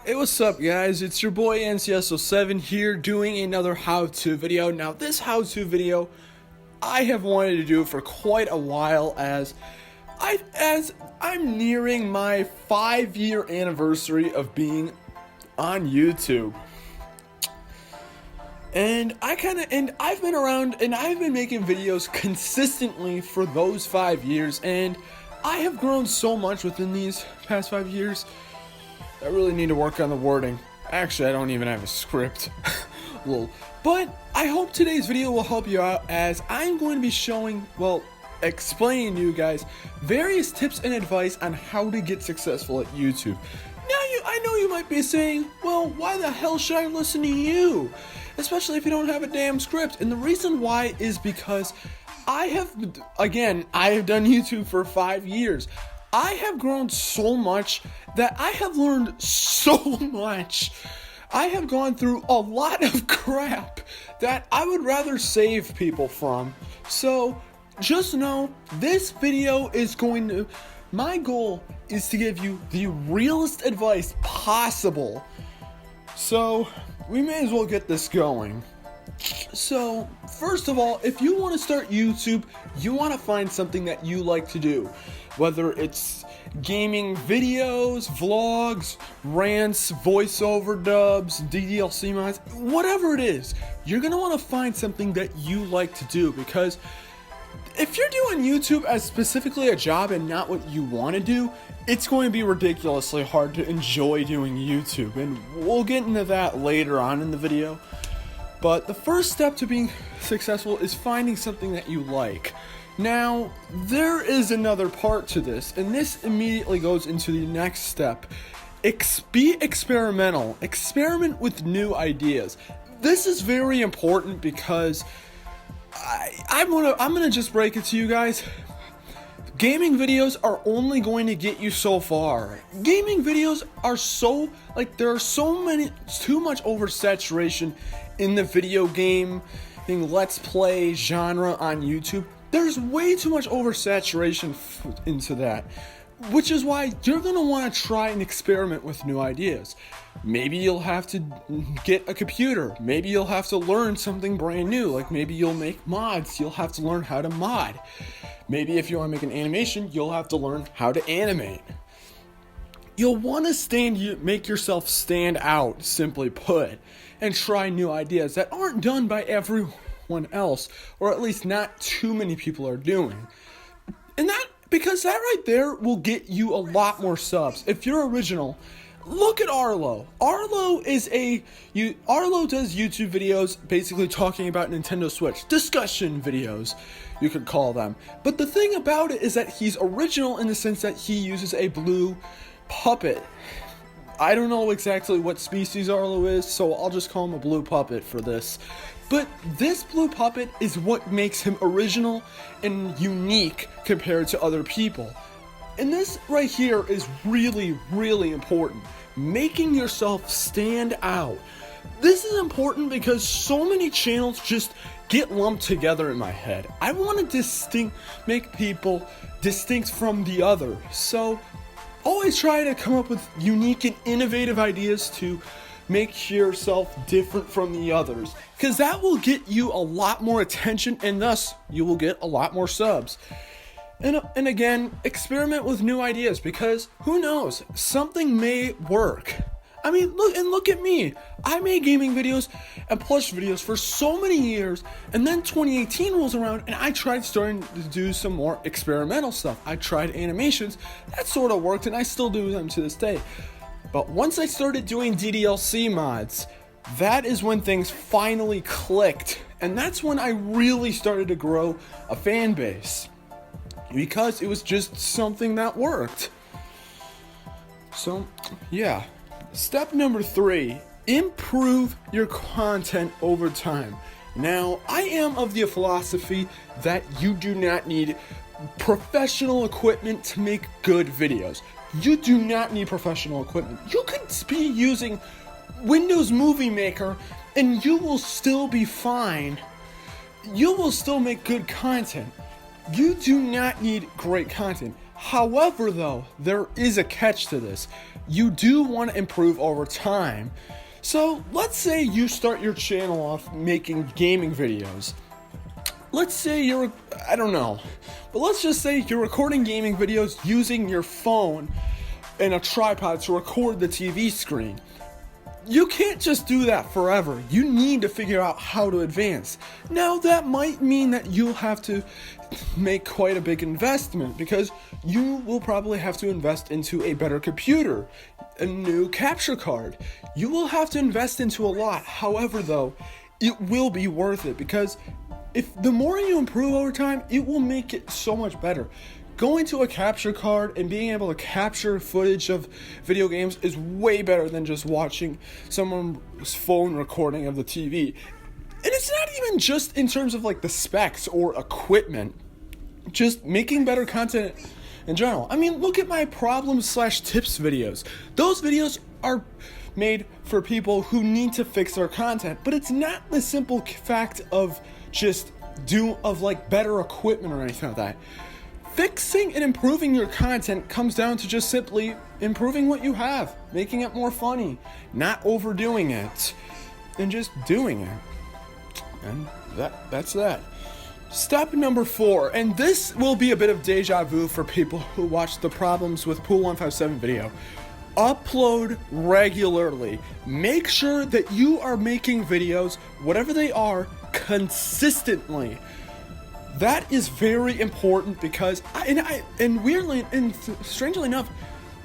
Hey, what's up guys? It's your boy NCSO7 here doing another how-to video. Now this how-to video I have wanted to do for quite a while as I'm nearing my 5-year anniversary of being on YouTube. And I've been around and I've been making videos consistently for those 5 years, and I have grown so much within these past 5 years. I really need to work on the wording. Actually, I don't even have a script. Lol. But I hope today's video will help you out, as I'm going to be explaining to you guys various tips and advice on how to get successful at YouTube. Now I know you might be saying, well, why the hell should I listen to you? Especially if you don't have a damn script. And the reason why is because I have done YouTube for 5 years. I have grown so much that I have learned so much. I have gone through a lot of crap that I would rather save people from. So just know this video is my goal is to give you the realest advice possible. So we may as well get this going. So first of all, if you want to start YouTube, you want to find something that you like to do. Whether it's gaming videos, vlogs, rants, voiceover dubs, DDLC mods, whatever it is, you're going to want to find something that you like to do, because if you're doing YouTube as specifically a job and not what you want to do, it's going to be ridiculously hard to enjoy doing YouTube, and we'll get into that later on in the video. But the first step to being successful is finding something that you like. Now, there is another part to this, and this immediately goes into the next step. Be experimental. Experiment with new ideas. This is very important because I'm gonna just break it to you guys. Gaming videos are only going to get you so far. Gaming videos are there's too much oversaturation in the video game let's play genre on YouTube. There's way too much oversaturation into that, which is why you're going to want to try and experiment with new ideas. Maybe you'll have to get a computer. Maybe you'll have to learn something brand new. Like maybe you'll make mods. You'll have to learn how to mod. Maybe if you want to make an animation, you'll have to learn how to animate. You'll want to make yourself stand out, simply put, and try new ideas that aren't done by everyone else, or at least not too many people are doing. And because that right there will get you a lot more subs. If you're original, look at Arlo. Arlo does YouTube videos basically talking about Nintendo Switch. Discussion videos, you could call them. But the thing about it is that he's original in the sense that he uses a blue puppet. I don't know exactly what species Arlo is, so I'll just call him a blue puppet for this. But this blue puppet is what makes him original and unique compared to other people. And this right here is really, really important. Making yourself stand out. This is important because so many channels just get lumped together in my head. I want to make people distinct from the other. So always try to come up with unique and innovative ideas to make yourself different from the others, because that will get you a lot more attention, and thus you will get a lot more subs. And again, experiment with new ideas, because who knows, something may work. I mean, look at me. I made gaming videos and plush videos for so many years, and then 2018 rolls around and I tried starting to do some more experimental stuff. I tried animations, that sort of worked, and I still do them to this day. But once I started doing DDLC mods, that is when things finally clicked, and that's when I really started to grow a fan base, because it was just something that worked. So yeah. Step number 3, improve your content over time. Now, I am of the philosophy that you do not need professional equipment to make good videos. You do not need professional equipment. You could be using Windows Movie Maker and you will still be fine. You will still make good content. You do not need great content. However, though, there is a catch to this. You do want to improve over time. So let's say you start your channel off making gaming videos. Let's say I don't know, but let's just say you're recording gaming videos using your phone and a tripod to record the TV screen. You can't just do that forever. You need to figure out how to advance. Now, that might mean that you'll have to make quite a big investment, because you will probably have to invest into a better computer, a new capture card. You will have to invest into a lot. However, though, it will be worth it, because if the more you improve over time, it will make it so much better. Going to a capture card and being able to capture footage of video games is way better than just watching someone's phone recording of the TV. And it's not even just in terms of like the specs or equipment, just making better content in general. I mean, look at my problem/tips videos. Those videos are made for people who need to fix their content, but it's not the simple fact of just better equipment or anything like that. Fixing and improving your content comes down to just simply improving what you have, making it more funny, not overdoing it, and just doing it. And that's that. Step number 4, and this will be a bit of deja vu for people who watch the Problems with Pool 157 video. Upload regularly. Make sure that you are making videos, whatever they are, consistently. That is very important, because weirdly and strangely enough,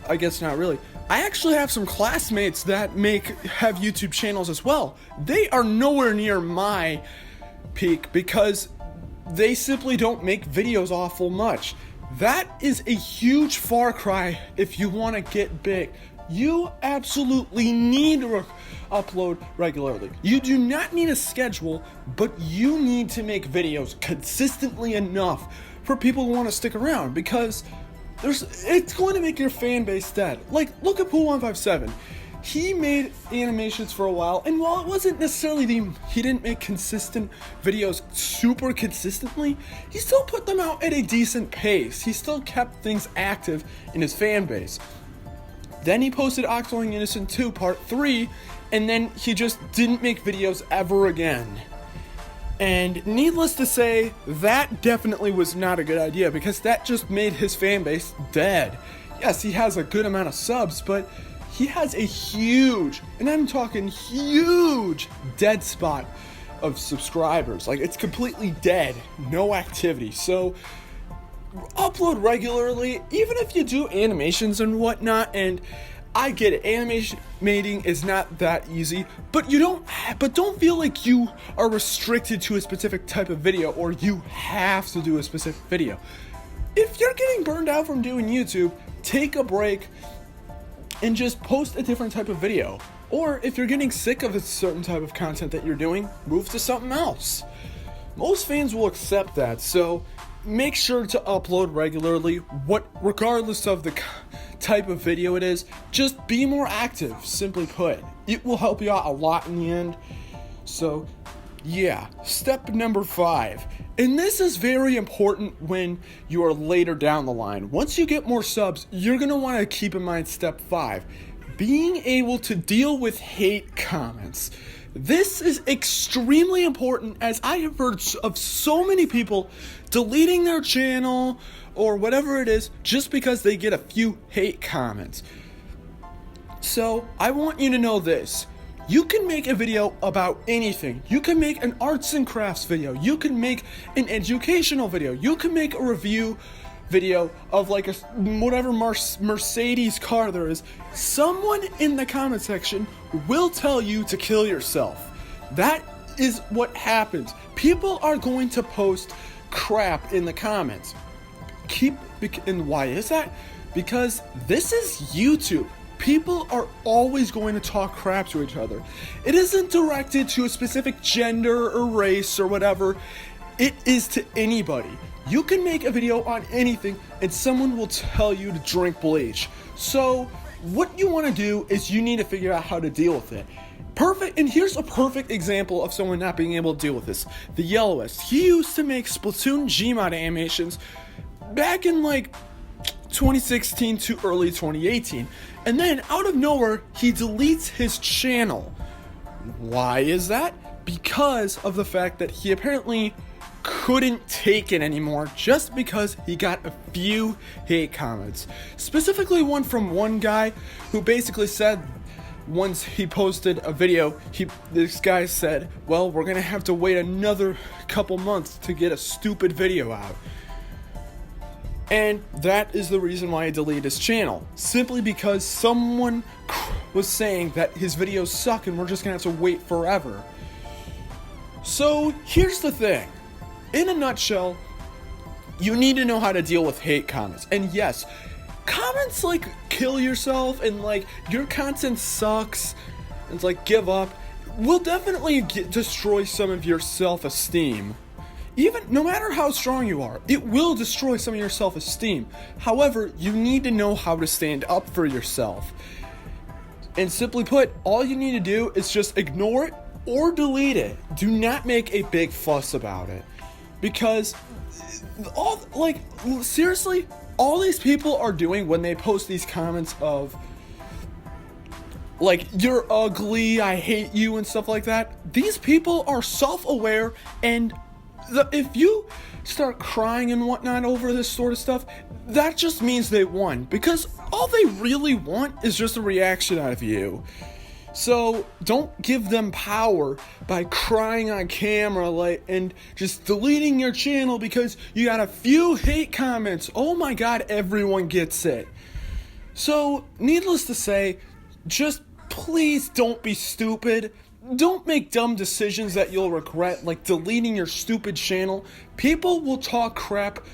I guess not really, I actually have some classmates that have YouTube channels as well. They are nowhere near my peak because they simply don't make videos awful much. That is a huge far cry if you want to get big. You absolutely need to upload regularly. You do not need a schedule, but you need to make videos consistently enough for people who want to stick around, because it's going to make your fan base dead. Like, look at Pool 157. He made animations for a while, and while it wasn't necessarily he didn't make consistent videos super consistently, he still put them out at a decent pace. He still kept things active in his fan base. Then he posted Octoling Innocent 2 Part 3, and then he just didn't make videos ever again. And needless to say, that definitely was not a good idea, because that just made his fan base dead. Yes, he has a good amount of subs, but he has a huge, and I'm talking huge, dead spot of subscribers. Like, it's completely dead, no activity. So upload regularly, even if you do animations and whatnot. And I get it, animating is not that easy, but don't feel like you are restricted to a specific type of video, or you have to do a specific video. If you're getting burned out from doing YouTube, take a break and just post a different type of video. Or if you're getting sick of a certain type of content that you're doing, move to something else. Most fans will accept that, so make sure to upload regularly, regardless of the type of video it is. Just be more active, simply put. It will help you out a lot in the end. So yeah, step number 5. And this is very important when you are later down the line. Once you get more subs, you're going to want to keep in mind step 5. Being able to deal with hate comments. This is extremely important, as I have heard of so many people deleting their channel or whatever it is just because they get a few hate comments. So I want you to know this. You can make a video about anything. You can make an arts and crafts video. You can make an educational video. You can make a review video of like whatever Mercedes car there is. Someone in the comment section will tell you to kill yourself. That is what happens. People are going to post crap in the comments. And why is that? Because this is YouTube. People are always going to talk crap to each other. It isn't directed to a specific gender or race or whatever. It is to anybody. You can make a video on anything and someone will tell you to drink bleach. So what you want to do is you need to figure out how to deal with it. And here's a perfect example of someone not being able to deal with this. The Yellowist. He used to make Splatoon Gmod animations back in like 2016 to early 2018. And then out of nowhere, he deletes his channel. Why is that? Because of the fact that he apparently couldn't take it anymore just because he got a few hate comments. Specifically one from one guy who basically said, once he posted a video, this guy said, well, we're gonna have to wait another couple months to get a stupid video out. And that is the reason why I deleted his channel. Simply because someone was saying that his videos suck and we're just gonna have to wait forever. So here's the thing. In a nutshell, you need to know how to deal with hate comments. And yes, comments like kill yourself and like your content sucks and it's like give up will definitely destroy some of your self-esteem. Even no matter how strong you are, it will destroy some of your self-esteem. However, you need to know how to stand up for yourself. And simply put, all you need to do is just ignore it or delete it. Do not make a big fuss about it. Because seriously, all these people are doing when they post these comments of like, you're ugly, I hate you, and stuff like that. These people are self-aware, and if you start crying and whatnot over this sort of stuff, that just means they won. Because all they really want is just a reaction out of you. So don't give them power by crying on camera and just deleting your channel because you got a few hate comments. Oh my god, everyone gets it. So needless to say, just please don't be stupid. Don't make dumb decisions that you'll regret, like deleting your stupid channel. People will talk crap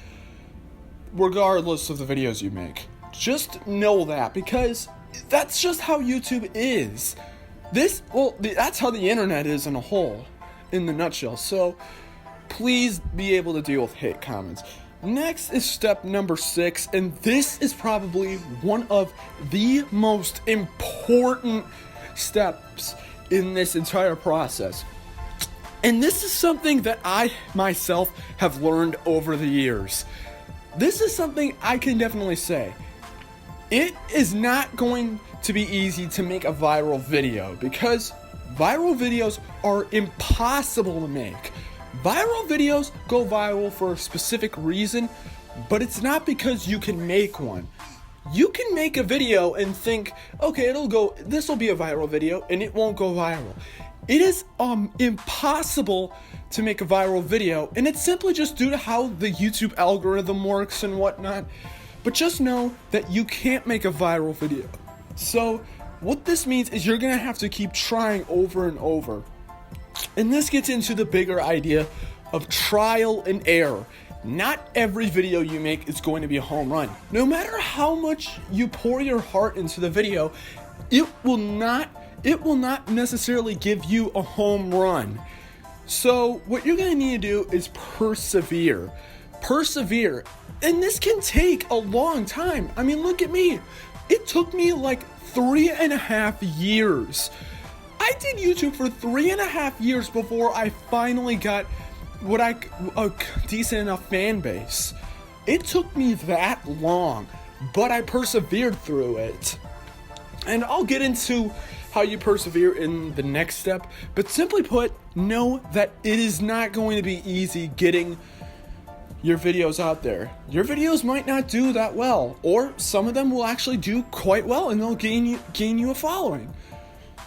regardless of the videos you make. Just know that, because that's just how YouTube is. That's how the internet is in a whole, in the nutshell. So, please be able to deal with hate comments. Next is step number 6, and this is probably one of the most important steps in this entire process. And this is something that I myself have learned over the years. This is something I can definitely say. It is not going to be easy to make a viral video because viral videos are impossible to make. Viral videos go viral for a specific reason, but it's not because you can make one. You can make a video and think, okay, this will be a viral video, and it won't go viral. It is impossible to make a viral video, and it's simply just due to how the YouTube algorithm works and whatnot. But just know that you can't make a viral video. So what this means is you're gonna have to keep trying over and over. And this gets into the bigger idea of trial and error. Not every video you make is going to be a home run. No matter how much you pour your heart into the video, it will not necessarily give you a home run. So what you're gonna need to do is persevere. And this can take a long time. I mean, look at me. It took me like 3.5 years. I did YouTube for 3.5 years before I finally got a decent enough fan base. It took me that long, but I persevered through it. And I'll get into how you persevere in the next step, but simply put, know that it is not going to be easy getting your videos out there. Your videos might not do that well, or some of them will actually do quite well and they'll gain you a following.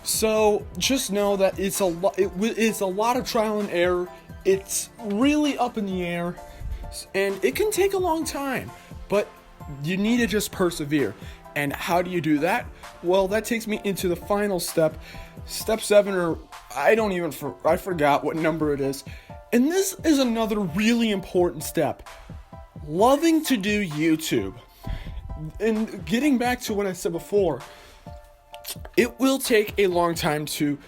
So just know that it's a lot of trial and error. It's really up in the air, and it can take a long time, but you need to just persevere. And how do you do that? Well, that takes me into the final step, step 7, or I forgot what number it is. And this is another really important step. Loving to do YouTube. And getting back to what I said before, it will take a long time to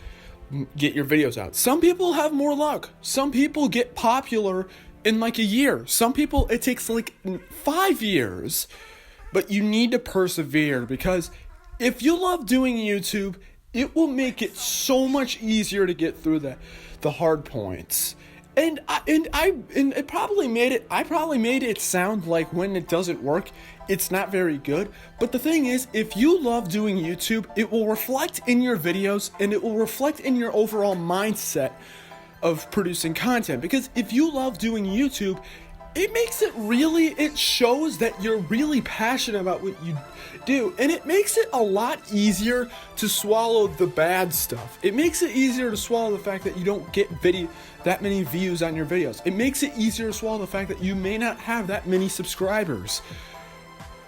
get your videos out. Some people have more luck. Some people get popular in like a year. Some people, it takes like 5 years. But you need to persevere, because if you love doing YouTube, it will make it so much easier to get through the hard points. I probably made it sound like when it doesn't work, it's not very good. But the thing is, if you love doing YouTube, it will reflect in your videos and it will reflect in your overall mindset of producing content. Because if you love doing YouTube, it shows that you're really passionate about what you do, and it makes it a lot easier to swallow the bad stuff. It makes it easier to swallow the fact that you don't get that many views on your videos. It makes it easier to swallow the fact that you may not have that many subscribers.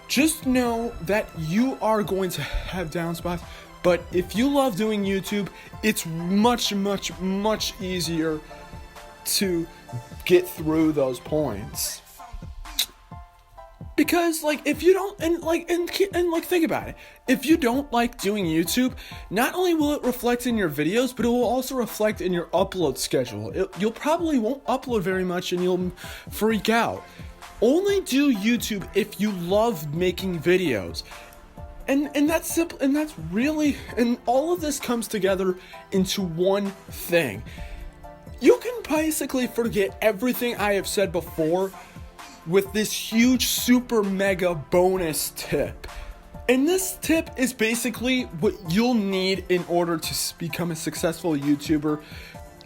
Just know that you are going to have down spots, but if you love doing YouTube, it's much, much, much easier to get through those points. Because if you don't think about it, if you don't like doing YouTube, not only will it reflect in your videos, but it will also reflect in your upload schedule. You'll probably won't upload very much and you'll freak out. Only do YouTube if you love making videos. And that's simple, and that's really, and all of this comes together into one thing. You can basically forget everything I have said before with this huge super mega bonus tip. And this tip is basically what you'll need in order to become a successful YouTuber.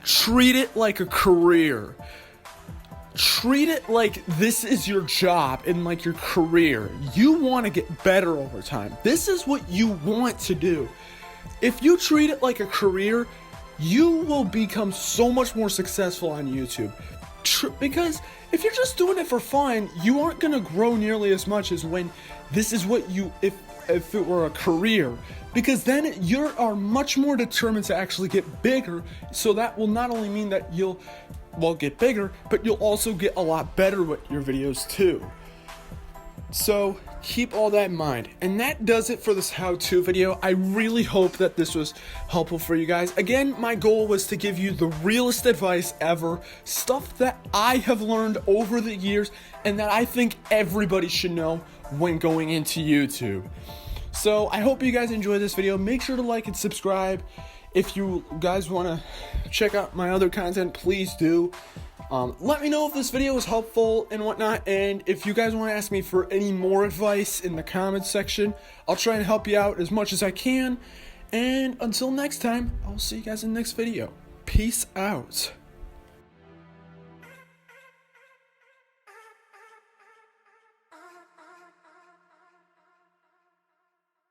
Treat it like a career. Treat it like this is your job and like your career. You want to get better over time. This is what you want to do. If you treat it like a career, you will become so much more successful on YouTube. Because if you're just doing it for fun, you aren't going to grow nearly as much as when this is what if it were a career. Because then you are much more determined to actually get bigger. So that will not only mean that you'll get bigger, but you'll also get a lot better with your videos too. So keep all that in mind. And that does it for this how-to video. I really hope that this was helpful for you guys. Again, my goal was to give you the realest advice ever, stuff that I have learned over the years and that I think everybody should know when going into YouTube. So I hope you guys enjoyed this video. Make sure to like and subscribe. If you guys want to check out my other content, please do. Let me know if this video was helpful and whatnot, and if you guys want to ask me for any more advice in the comments section, I'll try and help you out as much as I can. And until next time, I'll see you guys in the next video. Peace out.